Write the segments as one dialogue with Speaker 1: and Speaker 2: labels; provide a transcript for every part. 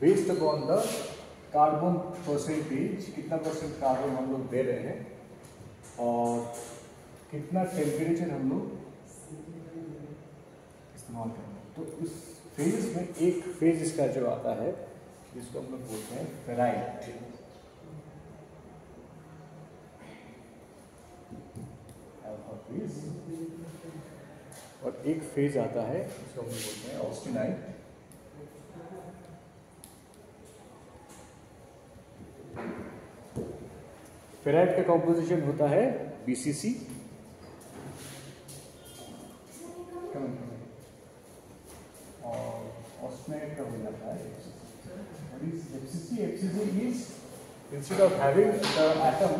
Speaker 1: Based upon the carbon percentage, कितना percent carbon हम लोग दे रहे हैं और कितना टेम्परेचर हम लोग इस्तेमाल कर रहे हैं। तो इस फेज में एक फेज इसका जो आता है जिसको हम लोग बोलते हैं फेराइट, और एक फेज आता है जिसको हम लोग बोलते हैं ऑस्टेनाइट। फेराइट का कॉम्पोजिशन होता है BCC, और ऑस्टेनाइट का हो जाता है FCC is instead of having the atom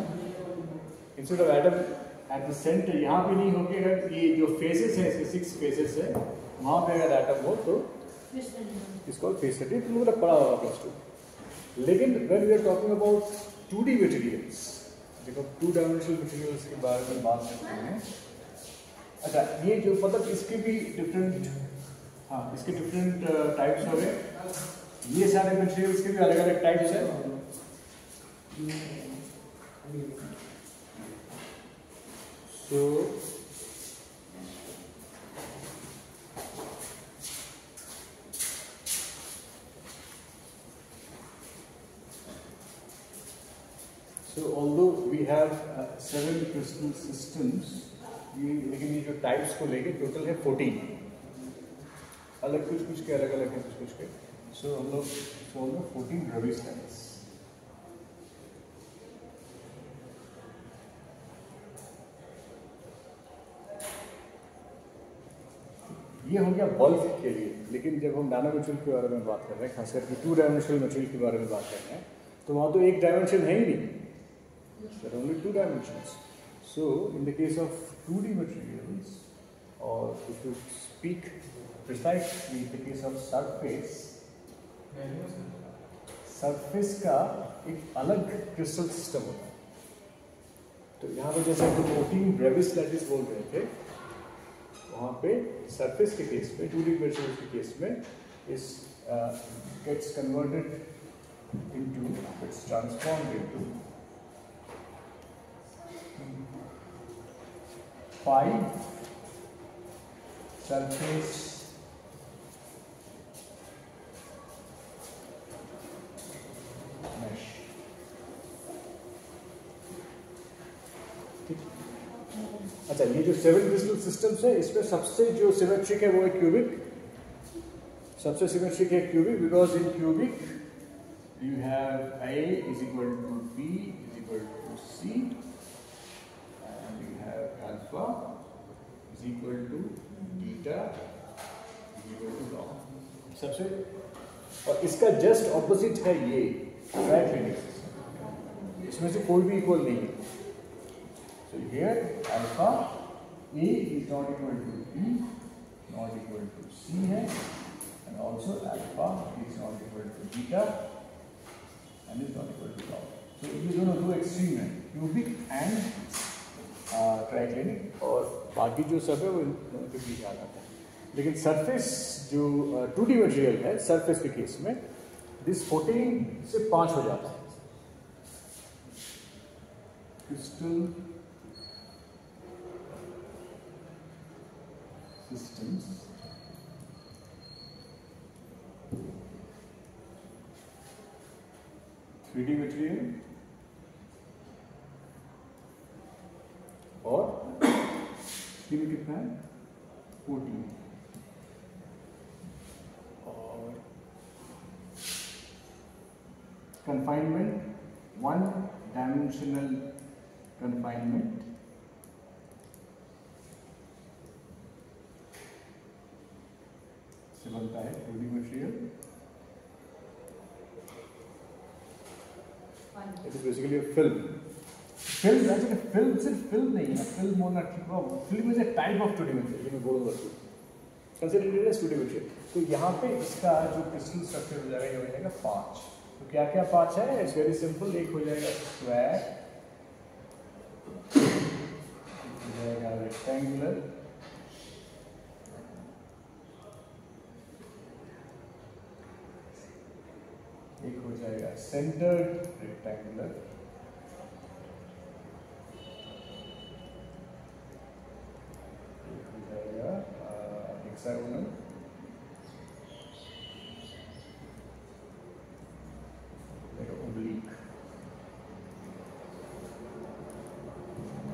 Speaker 1: at the center, यहाँ पे नहीं होगी, अगर ये जो फेसेस है इसके 6 फेसेस है वहाँ पे अगर एटम हो तो इसको फेस स्टडी तो मतलब पढ़ा होगा +2। लेकिन when we are talking about 2D materials, देखो 2 डायमेंशनल मटेरियल्स के बारे में बात करते हैं। अच्छा, ये जो मतलब इसके भी डिफरेंट, हाँ इसके डिफरेंट टाइप्स हो गए, ये सारे मटेरियल्स के भी अलग अलग टाइप्स हैं। So although we have 7 crystal systems, लेकिन ये जो टाइप्स को लेके टोटल है 14, अलग कुछ के अलग अलग है कुछ के। So हम लोग 14 रविस टाइप्स। ये हो गया बल्क के लिए। लेकिन जब हम नैनो मटेरियल के बारे में बात कर रहे हैं, खास करके 2 डायमेंशनल मटेरियल के बारे में बात कर रहे हैं, तो वहाँ तो एक डायमेंशन है ही नहीं, there are only 2 dimensions. So in the case of 2D materials, or if you speak precisely in the case of surface का एक अलग क्रिस्टल सिस्टम होता है। तो यहाँ पे जैसे हम 14 ब्रेविस लैटिस बोल रहे थे, वहाँ पे सरफेस के केस में 2D मटेरियल के केस में इस gets converted into, it's transformed into 5 surface mesh। अच्छा, ये जो 7 क्रिस्टल सिस्टम्स है, इसमें सबसे जो सिमेट्रिक है वो है क्यूबिक। सबसे सिमेट्रिक है cubic, because in cubic you have A is equal to B is equal to C, and you have alpha is equal to beta is equal to log। सबसे, और इसका जस्ट ऑपोजिट है ये triclinic system, इसमें से कोई भी equal नहीं है। So here alpha A is not equal to B, not equal to C है, and also alpha is not equal to beta and is not equal to log। So ये दोनों 2 extreme है, क्यूबिक एंड ट्राइक्लिनिक, और बाकी जो सब है वो इन दोनों के बीच आ जाता है। लेकिन सरफेस जो 2D मटेरियल है, सरफेस के केस में दिस 14 से 5 हो जाता है। क्रिस्टल systems (3D material) और इसमें कितना है 14, और confinement 1 dimensional confinement से बनता है 2D material. It is basically a film. Film actually film सिर्फ फिल्म नहीं है, फिल्म होना ठीक है, film is a type of 2D material, मैं बोलूँगा तो consider it as 2D material. तो यहाँ पे इसका जो क्रिस्टल स्ट्रक्चर हो जाएगा, ये हो जाएगा 5। तो क्या क्या 5 है? It's very simple. एक हो जाएगा स्क्वायर, हो जाएगा rectangular, centered rectangular hexagonal oblique.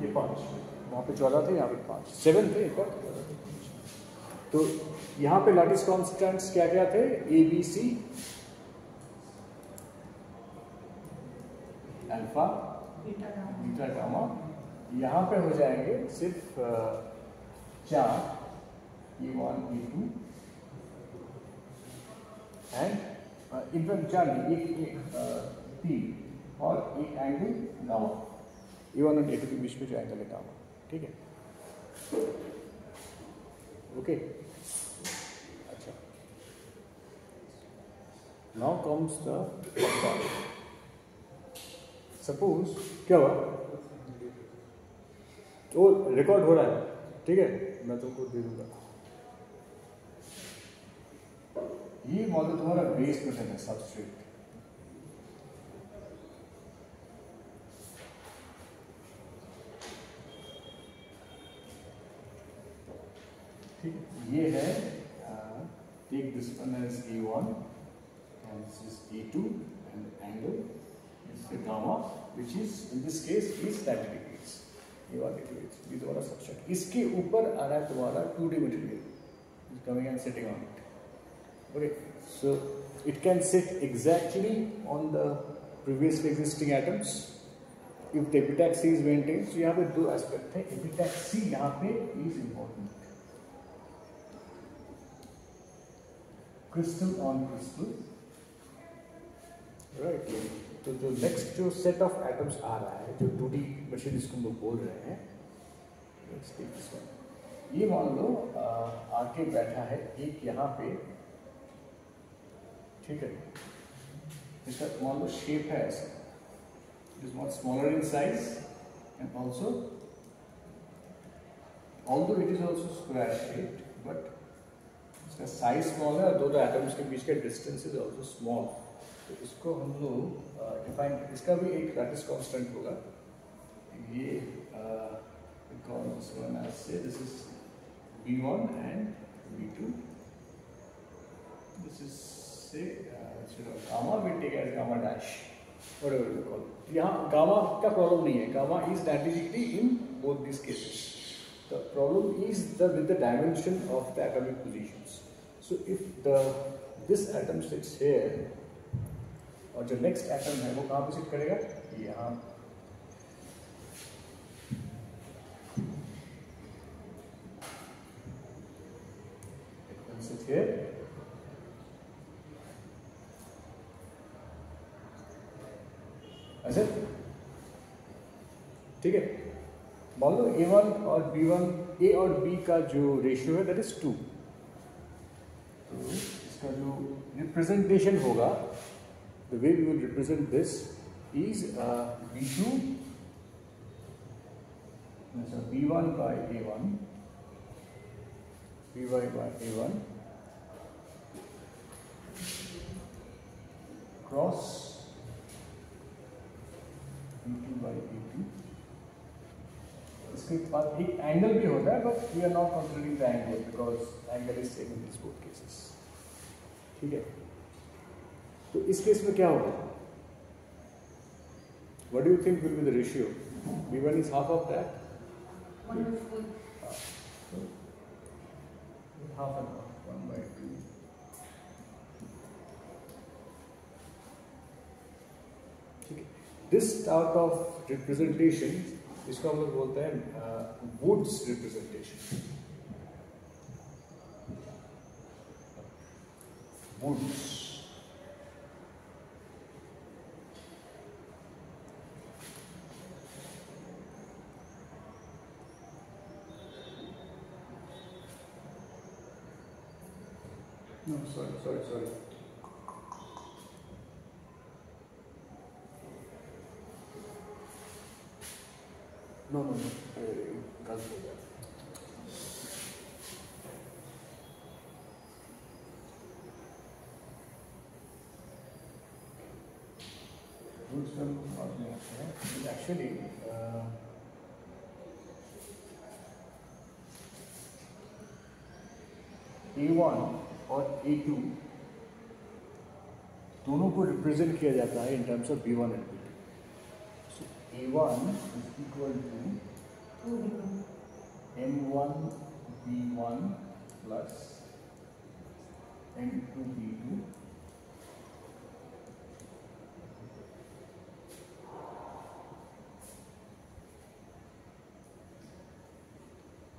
Speaker 1: ये 5, वहाँ पे 14 थे, यहाँ पे 5, 7 थे एक और। तो यहाँ पे लैटिस कॉन्स्टेंट्स क्या क्या थे? A B C alpha beta gamma. यहाँ पे हो जाएंगे सिर्फ 4, E1 E2 एंड इनफैक्ट 4 नहीं, एक 3 और एक एंगल गामा। E1 और E2 के बीच में जो एंगल है गामा, ठीक है, ओके। अच्छा, नाउ कम्स द सपोज क्या हुआ, वो रिकॉर्ड हो रहा है, ठीक है, मैं तुमको दे दूंगा। ये मॉडल तुम्हारा बेस मेथड है, सबस्ट्रेट। ठीक है, ये है, take this one as E1 and this is E2 and angle is the gamma, which is in this case is 90 degrees. ये वाला degrees, ये तुम्हारा सबस्ट्रेट। इसके ऊपर आ रहा है तुम्हारा 2D material is coming and sitting on it. Okay, so it can sit exactly on the previously existing atoms if the epitaxy is maintained. So यहाँ पे दो aspect है, epitaxy यहाँ पे is important. Crystal on crystal, right? तो जो next जो set of atoms आ रहा है, जो 2D machine जिसको हम लोग बोल रहे हैं, let's take this one. ये मान लो आके बैठा है एक यहाँ पे, ठीक है, इसका मान लो शेप है ऐसा, it is much smaller in size and also although it is also square shaped, but इसका साइज स्मॉल है और दो एटम्स के बीच का डिस्टेंस इज ऑल्सो स्मॉल। तो इसको हम लोग डिफाइन, इसका भी एक लैटिस कांस्टेंट होगा। ये this is B1 and B2, this is say gamma, we take as gamma dash, whatever you call. यहाँ गामा का प्रॉब्लम नहीं है, gamma is 90 degree in both this cases. The problem is with the dimension of the atomic positions. So if this atom sits here, और जो next atom है वो कहाँ पे sit करेगा? यहाँ। It will sit here. ऐसे, ठीक है। मान लो A1 और B1, A और B का जो रेशियो है दैट इज 2। तो इसका जो रिप्रेजेंटेशन होगा, the way we will represent this is B2 B1 by A1, BY by A1 cross B2 by A2। इसके बाद एक एंगल भी होता है, but we are not considering the angle because angle is same in this both cases, ठीक है। तो इस केस में क्या होगा? What do you think will be the ratio? B1 is half of that, half and half, 1/2। ठीक है, this type of representation इसको हम लोग बोलते हैं Woods representation. Woods, no sorry no गलत हो गया। सिस्टम बाद में आते हैं एक्चुअली A1 और A2 दोनों को रिप्रेजेंट किया जाता है in terms of B1 and B2. So A1 is equal to M1 B1 plus M2 B2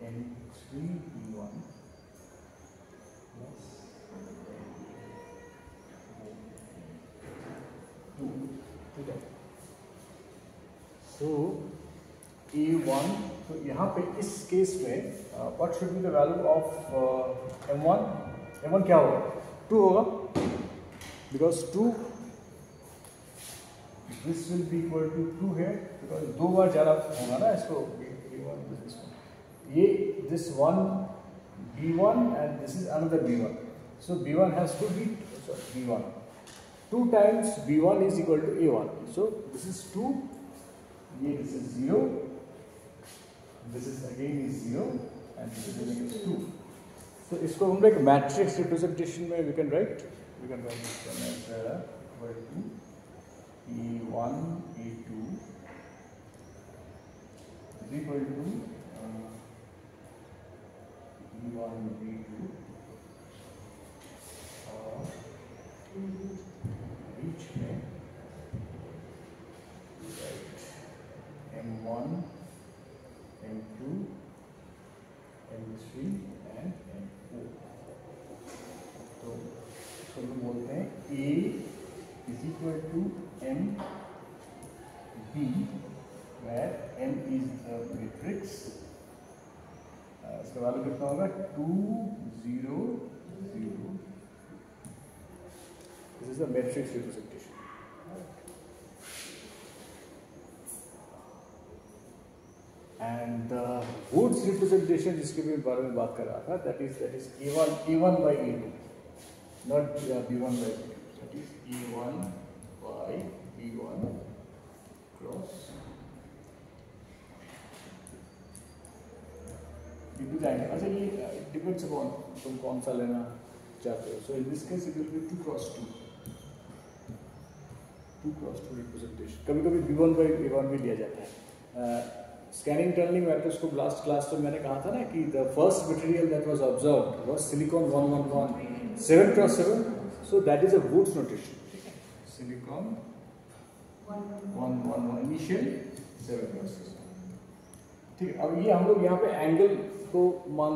Speaker 1: M3 B1 plus ठीक है. So A1 तो यहाँ पे इस केस में what should be the value of M1? M1 क्या होगा? 2 होगा because 2 this will be equal to 2 here because दो बार ज़्यादा होगा ना इसको A1 this one. ये this one B1 and this is another B1. So B1 has to be B1. 2 times B1 is equal to A1. So this is 2. This is 0. This is again is 0 and this is again is 2. So इसको हम लोग matrix representation में we can write this one as equal to A1 A2 is equal to B1 B2 और बीच में M1 M2 M3 and M4. तो इसको हम बोलते हैं A is equal to M B where M is the matrix. इसका value कितना होगा 2 0 0. This is the matrix representation. And the Woods representation जिसके भी बारे में बात कर रहा था that is A1 by A2, not B1 by B2. That is A1 by B1 cross B2 जाएंगे. अच्छा ये depends upon तुम कौन सा लेना चाहते हो. So in this case it will be 2 cross 2. 2 cross 2 representation. कभी-कभी B1 by A1 भी लिया जाता है. Scanning tunnelling microscope last class में मैंने कहा था ना कि the first material that was observed was silicon 111 7x7. So that is a Woods notation. ठीक है, सिलिकॉन 111 इनिशियल 7x7. ठीक है, अब ये हम लोग यहाँ पे एंगल को मान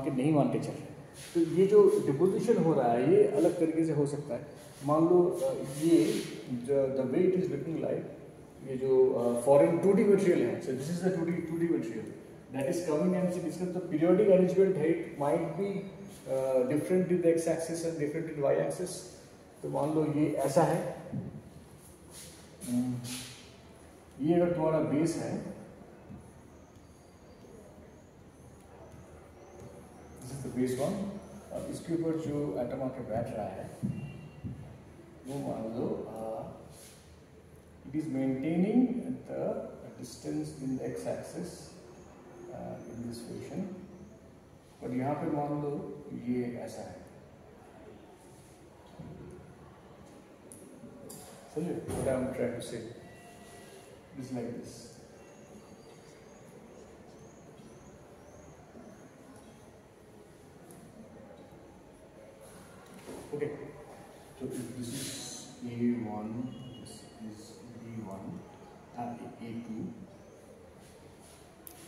Speaker 1: के नहीं मानते चल रहे. तो ये जो डिपोजिशन हो रहा है ये अलग तरीके से हो सकता है. मान लो ये the way it is looking like ये जो फॉरेन 2D मटेरियल है. So this is the 2D material that is coming and discuss the periodic arrangement है. It might be different in the X axis and different in Y axis. तो मान लो ये ऐसा है. ये अगर तुम्हारा बेस है, this is the base one. अब इसके ऊपर जो एटम आके बैठ रहा है वो मान लो it is maintaining the distance in the x-axis in this fashion. और यहाँ पे मान लो ये ऐसा है. समझे what I am trying to say? It's like this. Okay. So if this is A1, this is B1 and A2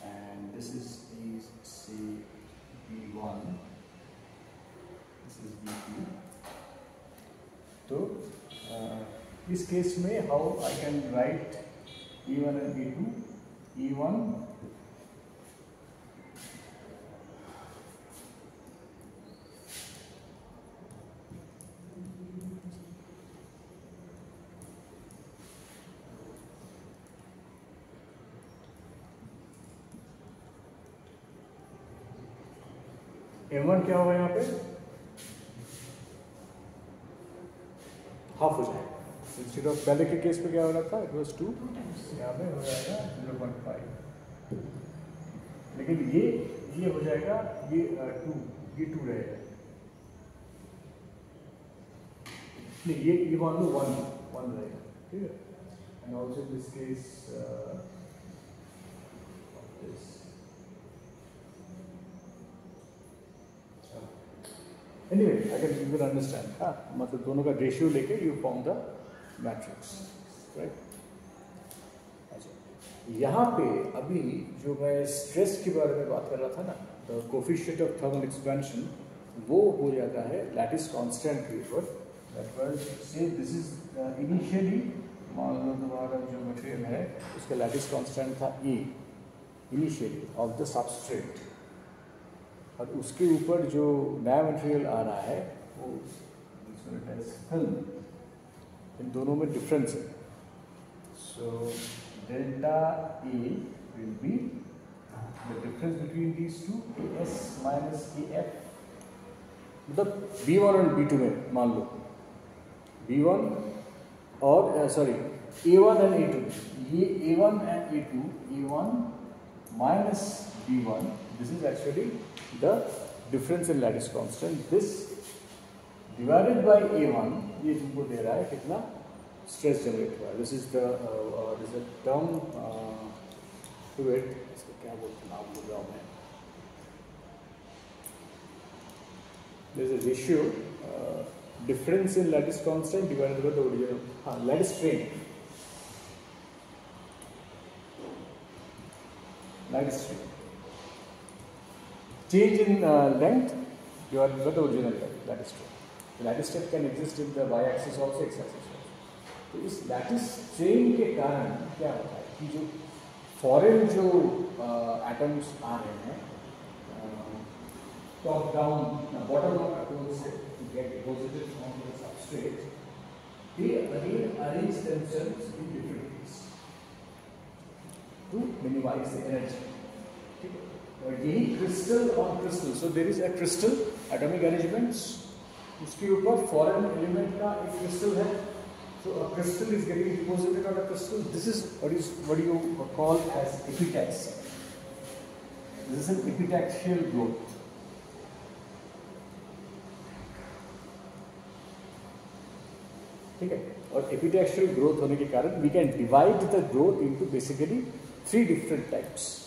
Speaker 1: and this is say B1, this is B2. तो इस केस में how I can write E1 and E2. E1 M1 क्या होगा यहाँ पे half हो जाएगा. Instead of पहले के केस में क्या हो रहा था, इट वॉज 2, यहाँ पे हो जाएगा 0.5, लेकिन ये हो जाएगा, ये 2, ये 2 रहेगा, नहीं ये मान लो 1 रहेगा, ठीक है। And also this case this, anyway I can you can understand, हाँ, मतलब दोनों का रेशियो लेके you form the matrix, right. अच्छा, यहाँ पे अभी जो मैं स्ट्रेस के बारे में बात कर रहा था ना, the coefficient of thermal expansion, वो हो जाता है लैटिस कांस्टेंट के ऊपर। दैट वाज से दिस इज इनिशियली, मान लो तुम्हारा जो मटेरियल है उसका लैटिस कांस्टेंट था E initially of the substrate, और उसके ऊपर जो नया मटेरियल आ रहा है वो फिल्म, इन दोनों में डिफरेंस है। So delta A will be the difference between these two, AS minus AF, मतलब B1 और B2 में मान लो B1 और सॉरी A1 एंड A2, ये A1 and A2, A1 minus B1, this is actually the difference in lattice constant, this divided by A1, ये तुमको दे रहा है कितना स्ट्रेस जनरेट हुआ है। This is the term to it, इसको क्या बोलते हैं, नाम बोल रहा हूँ मैं, there is a ratio difference in lattice constant divided by the original, हाँ, lattice strain, lattice strain, change in length divided by the original length, lattice strain. The lattice strain can exist in the y-axis also, x-axis also. तो इस lattice strain के कारण क्या होता है कि जो foreign जो atoms आ रहे हैं top down, bottom up approach से to get deposited on the substrate, they again arrange themselves in different ways to minimize the energy. और यही crystal on crystal, so there is a crystal atomic arrangements, उसके ऊपर foreign element का एक crystal है, so a crystal is getting deposited on a crystal, this is what you call as epitaxy, this is an epitaxial growth. ठीक है, और epitaxial growth होने के कारण we can divide the growth into basically 3 different types.